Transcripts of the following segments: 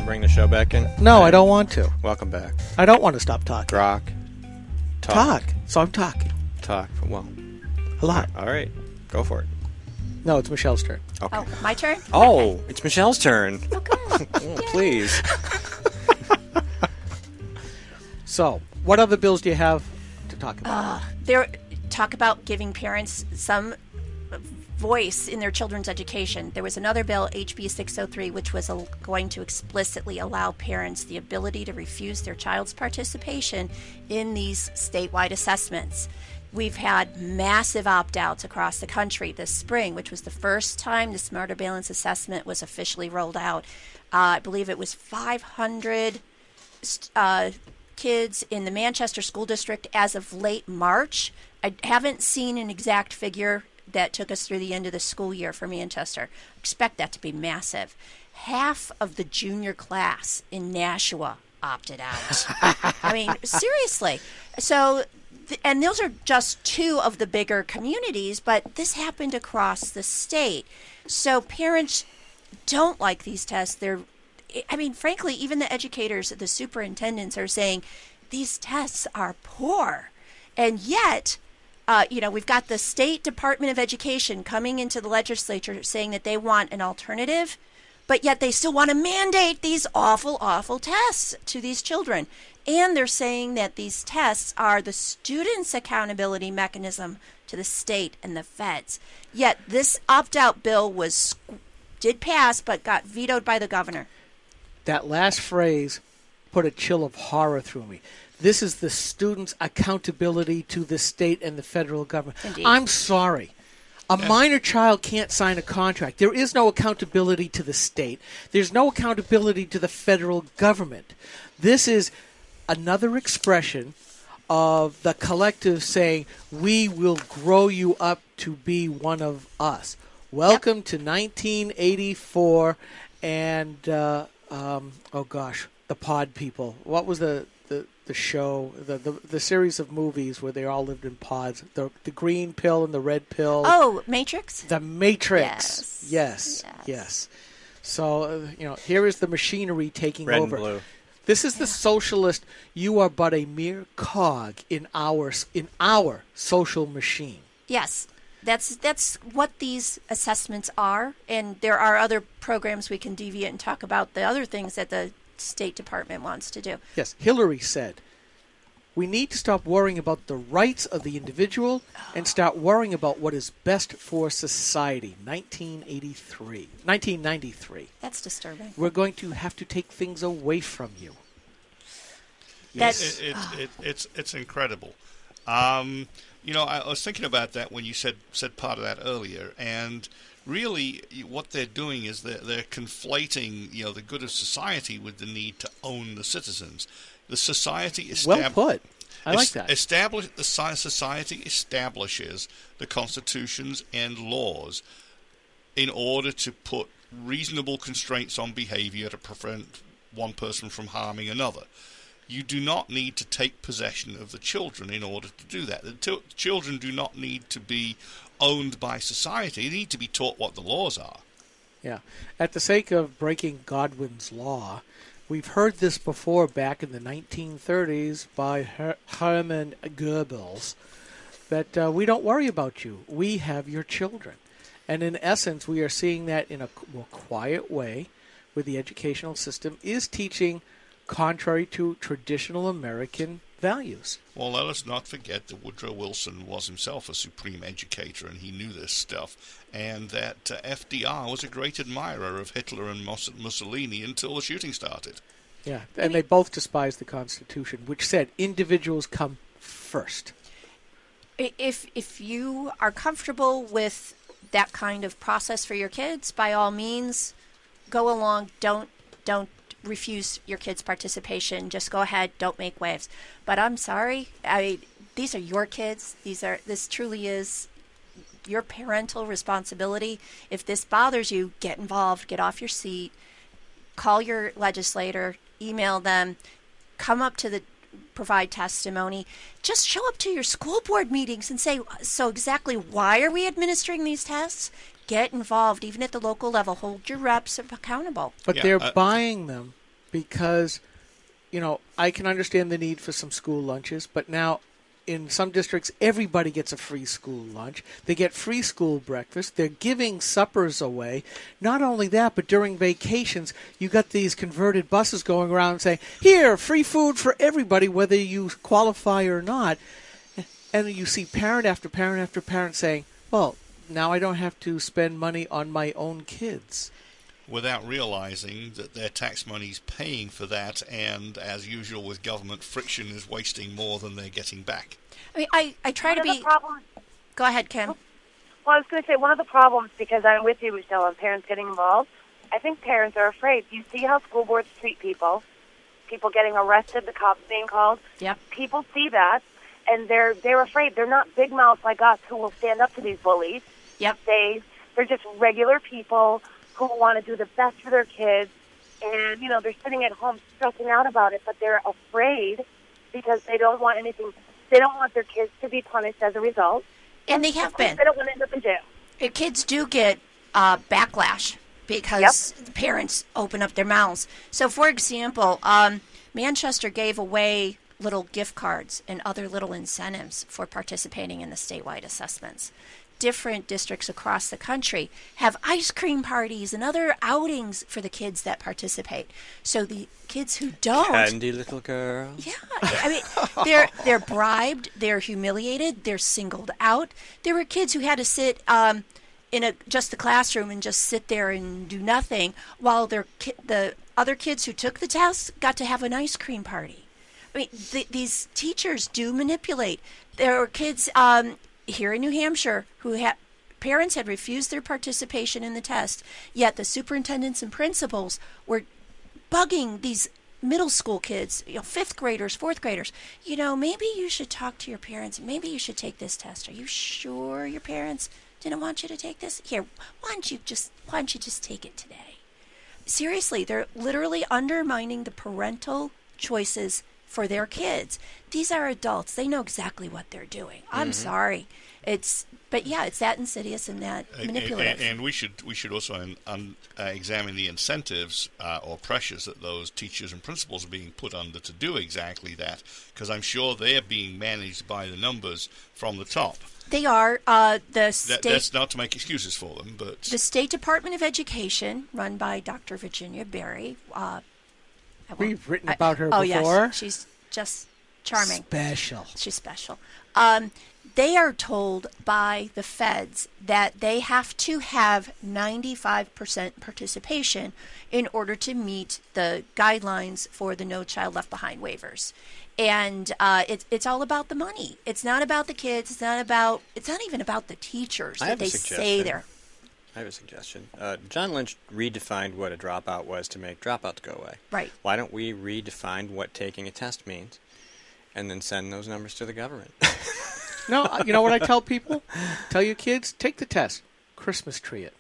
bring the show back in? No, I don't want to. Welcome back. I don't want to stop talking. Grok. Talk. So I'm talking. Talk. Well, a lot. All right. Go for it. No, it's Michelle's turn. Okay. Oh, my turn? Oh, Okay. it's Michelle's turn. Okay. Please. So, what other bills do you have to talk about? Talk about giving parents some voice in their children's education. There was another bill, HB 603, which was going to explicitly allow parents the ability to refuse their child's participation in these statewide assessments. We've had massive opt-outs across the country this spring, which was the first time the Smarter Balance assessment was officially rolled out. I believe it was 500 kids in the Manchester School District as of late March. I haven't seen an exact figure that took us through the end of the school year for Manchester. Expect that to be massive. Half of the junior class in Nashua opted out. I mean, seriously. So, and those are just two of the bigger communities, but this happened across the state. So parents don't like these tests. Frankly, even the educators, the superintendents are saying these tests are poor. And yet, we've got the State Department of Education coming into the legislature saying that they want an alternative, but yet they still want to mandate these awful, awful tests to these children. And they're saying that these tests are the students' accountability mechanism to the state and the feds. Yet this opt-out bill did pass, but got vetoed by the governor. That last phrase put a chill of horror through me. This is the students' accountability to the state and the federal government. Indeed. I'm sorry. A minor child can't sign a contract. There is no accountability to the state. There's no accountability to the federal government. This is another expression of the collective saying, we will grow you up to be one of us. Welcome to 1984 and, the Pod People. What was the show, the series of movies where they all lived in pods? The green pill and the red pill. Oh, Matrix? The Matrix. Yes. So, here is the machinery taking Red over. and blue. This is the socialist. You are but a mere cog in our social machine. Yes. That's what these assessments are, and there are other programs we can deviate and talk about the other things that the State Department wants to do. Yes, Hillary said, we need to stop worrying about the rights of the individual and start worrying about what is best for society. 1993. That's disturbing. We're going to have to take things away from you. It's incredible. I was thinking about that when you said part of that earlier, and really what they're doing is they're conflating the good of society with the need to own the citizens. The society Well put. I like that. The society establishes the constitutions and laws in order to put reasonable constraints on behavior to prevent one person from harming another. You do not need to take possession of the children in order to do that. The children do not need to be owned by society. They need to be taught what the laws are. Yeah. At the sake of breaking Godwin's law, we've heard this before back in the 1930s by Hermann Goebbels, that we don't worry about you. We have your children. And in essence, we are seeing that in a more quiet way where the educational system is teaching contrary to traditional American values. Well, let us not forget that Woodrow Wilson was himself a supreme educator, and he knew this stuff, and that FDR was a great admirer of Hitler and Mussolini until the shooting started. Yeah, and they both despised the Constitution, which said individuals come first. If you are comfortable with that kind of process for your kids, by all means, go along. Don't refuse your kids' participation. Just go ahead. Don't make waves. But I'm sorry. These are your kids. This truly is your parental responsibility. If this bothers you, get involved. Get off your seat. Call your legislator. Email them. Come up to provide testimony. Just show up to your school board meetings and say, so exactly why are we administering these tests? Get involved, even at the local level. Hold your reps accountable. But they're buying them because, I can understand the need for some school lunches, but now in some districts, everybody gets a free school lunch. They get free school breakfast. They're giving suppers away. Not only that, but during vacations, you got these converted buses going around saying, here, free food for everybody, whether you qualify or not. And you see parent after parent after parent saying, well, now I don't have to spend money on my own kids. Without realizing that their tax money's paying for that, and as usual with government, friction is wasting more than they're getting back. I mean, I try to be... Go ahead, Kim. Well, I was going to say, one of the problems, because I'm with you, Michelle, on parents getting involved, I think parents are afraid. You see how school boards treat people getting arrested, the cops being called. Yep. People see that, and they're afraid. They're not big mouths like us who will stand up to these bullies. Yep. They're just regular people who want to do the best for their kids, and, they're sitting at home stressing out about it, but they're afraid because they don't want anything. They don't want their kids to be punished as a result. And they have been. They don't want to end up in jail. Kids do get backlash because parents open up their mouths. So, for example, Manchester gave away little gift cards and other little incentives for participating in the statewide assessments. Different districts across the country have ice cream parties and other outings for the kids that participate. So the kids who don't, Candy little girl. yeah, I mean, they're bribed, they're humiliated, they're singled out. There were kids who had to sit in just the classroom and just sit there and do nothing, while the other kids who took the test got to have an ice cream party. I mean, these teachers do manipulate. There were kids here in New Hampshire who parents had refused their participation in the test, yet the superintendents and principals were bugging these middle school kids, fifth graders, fourth graders. Maybe you should talk to your parents. Maybe you should take this test. Are you sure your parents didn't want you to take this? Here, why don't you just take it today? Seriously, they're literally undermining the parental choices for their kids. These are adults. They know exactly what they're doing. I'm sorry. It's that insidious and that manipulative. And we should also examine the incentives or pressures that those teachers and principals are being put under to do exactly that, because I'm sure they're being managed by the numbers from the top. They are. That's not to make excuses for them, but the State Department of Education, run by Dr. Virginia Berry. We've written about her before. Oh, yes. She's just charming. Special. She's special. They are told by the feds that they have to have 95% participation in order to meet the guidelines for the No Child Left Behind waivers. And it's all about the money. It's not about the kids. It's not even about the teachers that they say they're. I have a suggestion. John Lynch redefined what a dropout was to make dropouts go away. Right. Why don't we redefine what taking a test means and then send those numbers to the government? No, you know what I tell people? Tell your kids, take the test. Christmas tree it.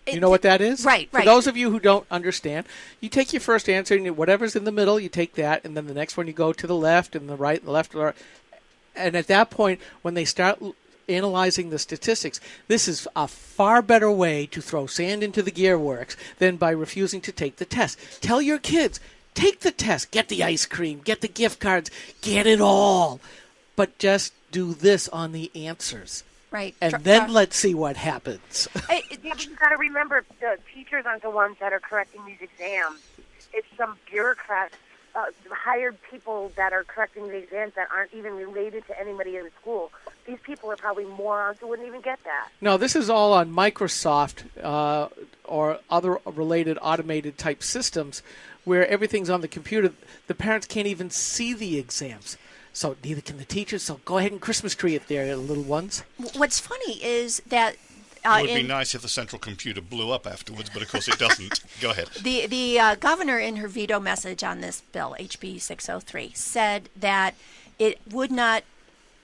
You know what that is? Right. For those of you who don't understand, you take your first answer, and whatever's in the middle, you take that, and then the next one you go to the left, and the right, and the left, and the right. And at that point, when they start analyzing the statistics, this is a far better way to throw sand into the gearworks than by refusing to take the test. Tell your kids, take the test, get the ice cream, get the gift cards, get it all. But just do this on the answers. Right. And then let's see what happens. Yeah, but you got to remember, the teachers aren't the ones that are correcting these exams. It's some bureaucrats, hired people that are correcting the exams that aren't even related to anybody in the school. These people are probably morons who wouldn't even get that. No, this is all on Microsoft or other related automated type systems where everything's on the computer. The parents can't even see the exams. So neither can the teachers. So go ahead and Christmas tree it there, little ones. What's funny is that it would be nice if the central computer blew up afterwards, but of course it doesn't. Go ahead. The governor, in her veto message on this bill, HB 603, said that it would not,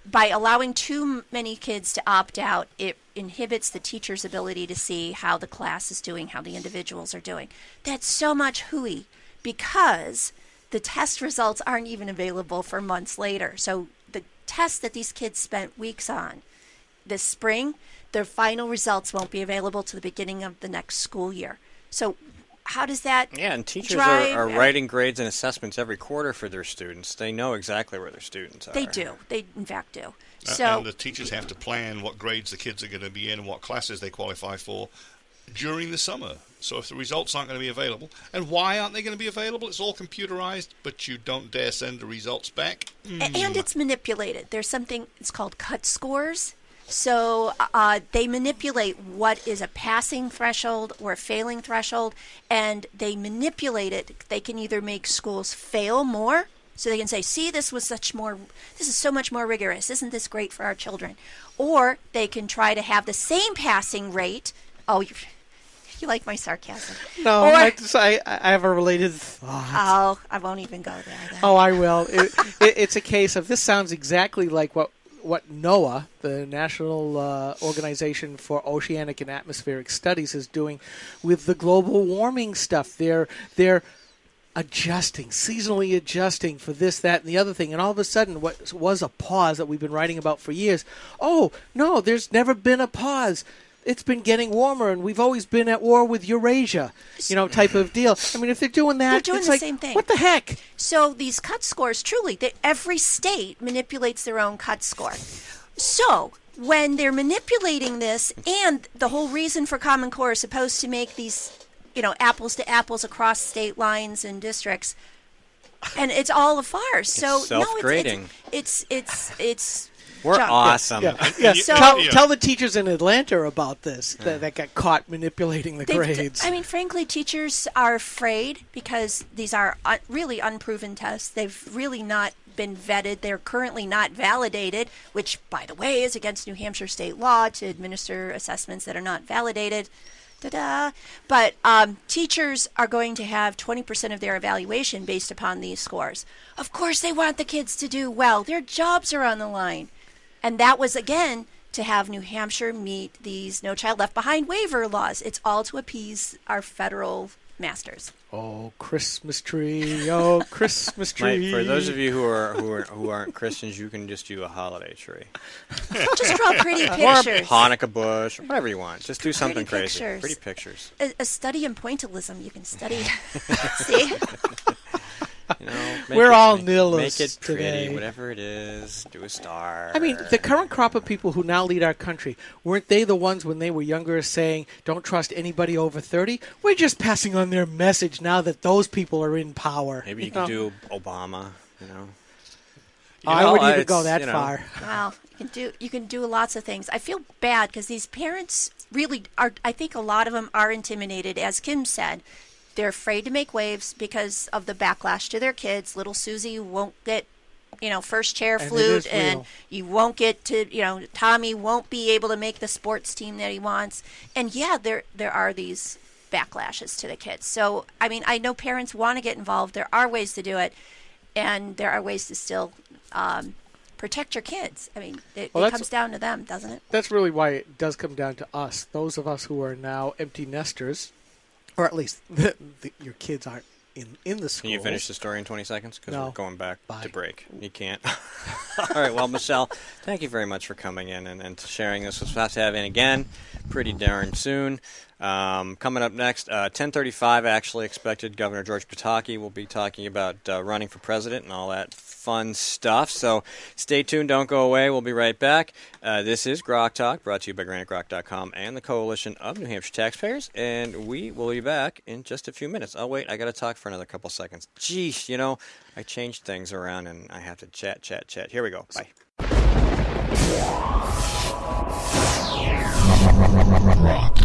by allowing too many kids to opt out, it inhibits the teacher's ability to see how the class is doing, how the individuals are doing. That's so much hooey, because the test results aren't even available for months later. So the test that these kids spent weeks on this spring, their final results won't be available to the beginning of the next school year. So how does that Yeah, and teachers drive? are writing grades and assessments every quarter for their students. They know exactly where their students are. They do. They, in fact, do. And So the teachers have to plan what grades the kids are going to be in and what classes they qualify for during the summer. So if the results aren't going to be available, and why aren't they going to be available? It's all computerized, but you don't dare send the results back. and it's manipulated. There's something, it's called cut scores. So they manipulate what is a passing threshold or a failing threshold, and they manipulate it. They can either make schools fail more, so they can say, "See, this is so much more rigorous. Isn't this great for our children?" Or they can try to have the same passing rate. Oh, you like my sarcasm? No, Or- I have a related thought. Oh, I won't even go there then. Oh, I will. It's a case of, this sounds exactly like what NOAA, the National Organization for Oceanic and Atmospheric Studies, is doing with the global warming stuff. They're adjusting, seasonally adjusting for this, that, and the other thing. And all of a sudden, what was a pause that we've been writing about for years, oh, no, there's never been a pause. It's been getting warmer, and we've always been at war with Eurasia, type of deal. I mean, if they're doing that, They're doing it's the like, same thing. what the heck? So these cut scores, truly, every state manipulates their own cut score. So when they're manipulating this, and the whole reason for Common Core is supposed to make these, apples to apples across state lines and districts, and it's all a farce. So self-grading. It's We're junk. awesome. Yeah. So- Tell the teachers in Atlanta about this that got caught manipulating the grades. I mean, frankly, teachers are afraid because these are really unproven tests. They've really not been vetted. They're currently not validated, which, by the way, is against New Hampshire state law to administer assessments that are not validated. Ta-da! But teachers are going to have 20% of their evaluation based upon these scores. Of course, they want the kids to do well. Their jobs are on the line. And that was, again, to have New Hampshire meet these No Child Left Behind waiver laws. It's all to appease our federal masters. Oh, Christmas tree! Oh, Christmas tree! For those of you who aren't Christians, you can just do a holiday tree, Just draw pretty or a pictures. Hanukkah bush, or whatever you want. Just do something Pretty crazy. pictures. Pretty pictures. A study in pointillism. You can study. See? Make We're it- all make, nihilists Make it pretty, today. whatever it is. Do a star. I mean, the current crop of people who now lead our country, weren't they the ones when they were younger saying, don't trust anybody over 30? We're just passing on their message now that those people are in power. Maybe you could do Obama. I wouldn't even it's, go that far. Well, you can do lots of things. I feel bad because these parents really are. I think a lot of them are intimidated, as Kim said. They're afraid to make waves because of the backlash to their kids. Little Susie won't get, first chair And it flute, is and real. you won't get to, Tommy won't be able to make the sports team that he wants. And yeah, there are these backlashes to the kids. So, I mean, I know parents want to get involved. There are ways to do it, and there are ways to still protect your kids. I mean, it comes down to them, doesn't it? That's really why it does come down to us, those of us who are now empty nesters, or at least your kids aren't in the school. Can you finish the story in 20 seconds? Because No. we're going back Bye. to break. You can't. All right. Well, Michelle, thank you very much for coming in and sharing this. We're supposed to have in again pretty darn soon. Coming up next, 10:35, actually expected, Governor George Pataki will be talking about running for president and all that fun stuff. So stay tuned. Don't go away. We'll be right back. This is Grok Talk, brought to you by GraniteGrok.com and the Coalition of New Hampshire Taxpayers. And we will be back in just a few minutes. Oh, wait, I got to talk for another couple seconds. Geesh, I changed things around and I have to chat. Here we go. Bye. Rock